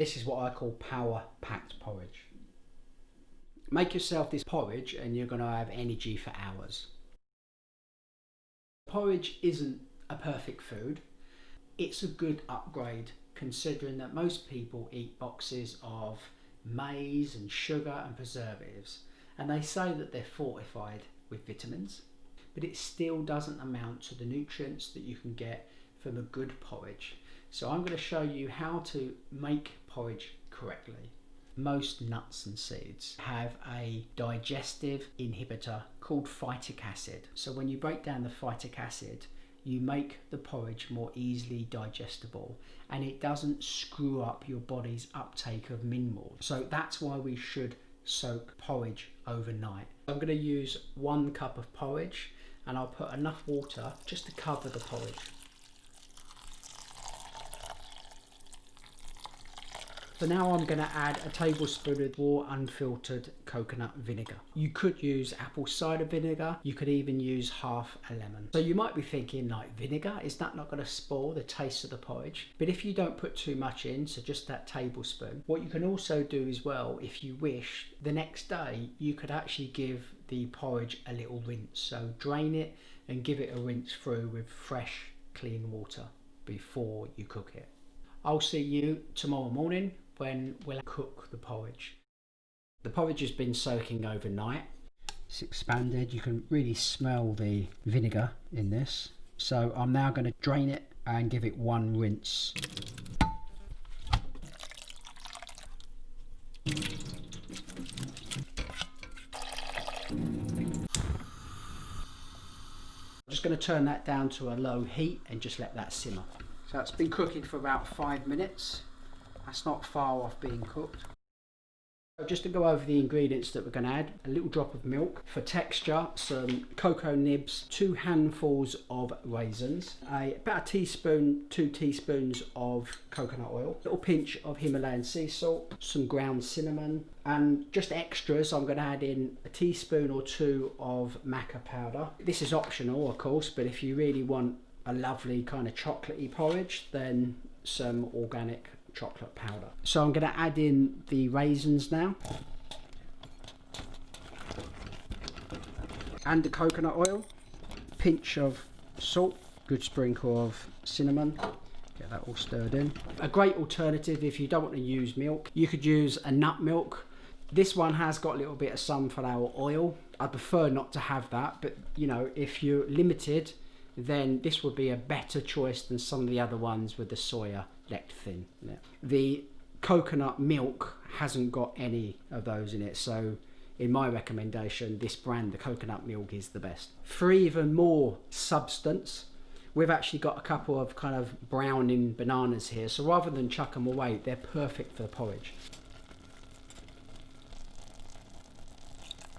This is what I call power packed porridge. Make yourself this porridge and you're going to have energy for hours. Porridge isn't a perfect food. It's a good upgrade considering that most people eat boxes of maize and sugar and preservatives, and they say that they're fortified with vitamins, but it still doesn't amount to the nutrients that you can get from a good porridge. So I'm going to show you how to make porridge correctly. Most nuts and seeds have a digestive inhibitor called phytic acid. So when you break down the phytic acid, you make the porridge more easily digestible and it doesn't screw up your body's uptake of minerals. So that's why we should soak porridge overnight. I'm going to use 1 cup of porridge and I'll put enough water just to cover the porridge. So now I'm going to add a tablespoon of raw unfiltered coconut vinegar. You could use apple cider vinegar, you could even use half a lemon. So you might be thinking, like, vinegar, is that not going to spoil the taste of the porridge? But if you don't put too much in, so just that tablespoon, what you can also do as well, if you wish, the next day you could actually give the porridge a little rinse. So drain it and give it a rinse through with fresh, clean water before you cook it. I'll see you tomorrow morning when we'll cook the porridge. The porridge has been soaking overnight. It's expanded. You can really smell the vinegar in this. So I'm now going to drain it and give it 1 rinse. I'm just going to turn that down to a low heat and just let that simmer. So it's been cooking for about 5 minutes. That's not far off being cooked. So just to go over the ingredients that we're going to add: a little drop of milk for texture, some cocoa nibs, 2 handfuls of raisins, about a teaspoon, 2 teaspoons of coconut oil, a little pinch of Himalayan sea salt, some ground cinnamon, and just extras, I'm going to add in a teaspoon or 2 of maca powder. This is optional, of course, but if you really want a lovely kind of chocolatey porridge, then some organic chocolate powder. So I'm going to add in the raisins now and the coconut oil, pinch of salt, good sprinkle of cinnamon. Get that all stirred in. A great alternative, if you don't want to use milk, you could use a nut milk. This one has got a little bit of sunflower oil. I prefer not to have that, but you know, if you're limited, then this would be a better choice than some of the other ones with the soya lecithin. Yeah. The coconut milk hasn't got any of those in it, so in my recommendation, this brand, the coconut milk, is the best. For even more substance, we've actually got a couple of kind of browning bananas here, so rather than chuck them away, they're perfect for the porridge.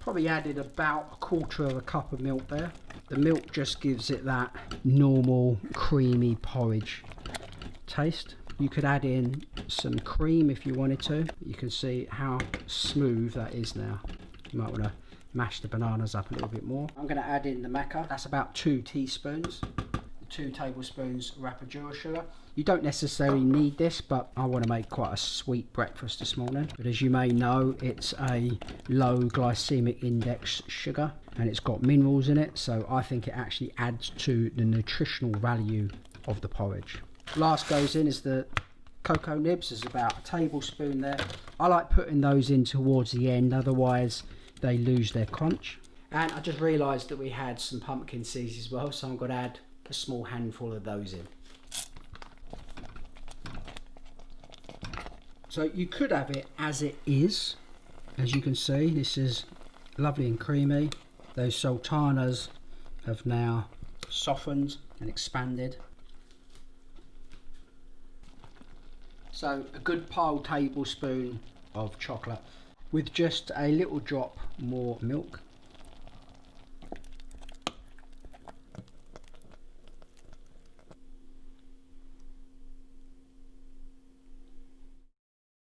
Probably added about 1/4 cup of milk there. The milk just gives it that normal creamy porridge taste. You could add in some cream if you wanted to. You can see how smooth that is now. You might want to mash the bananas up a little bit more. I'm going to add in the maca. That's about 2 teaspoons. 2 tablespoons rapadura sugar. You don't necessarily need this, but I want to make quite a sweet breakfast this morning. But as you may know, it's a low glycemic index sugar and it's got minerals in it, so I think it actually adds to the nutritional value of the porridge. Last goes in is the cocoa nibs. There's about a tablespoon there. I like putting those in towards the end, otherwise they lose their crunch. And I just realised that we had some pumpkin seeds as well, so I'm going to add a small handful of those in. So you could have it as it is. As you can see, this is lovely and creamy. Those sultanas have now softened and expanded. So a good piled tablespoon of chocolate with just a little drop more milk.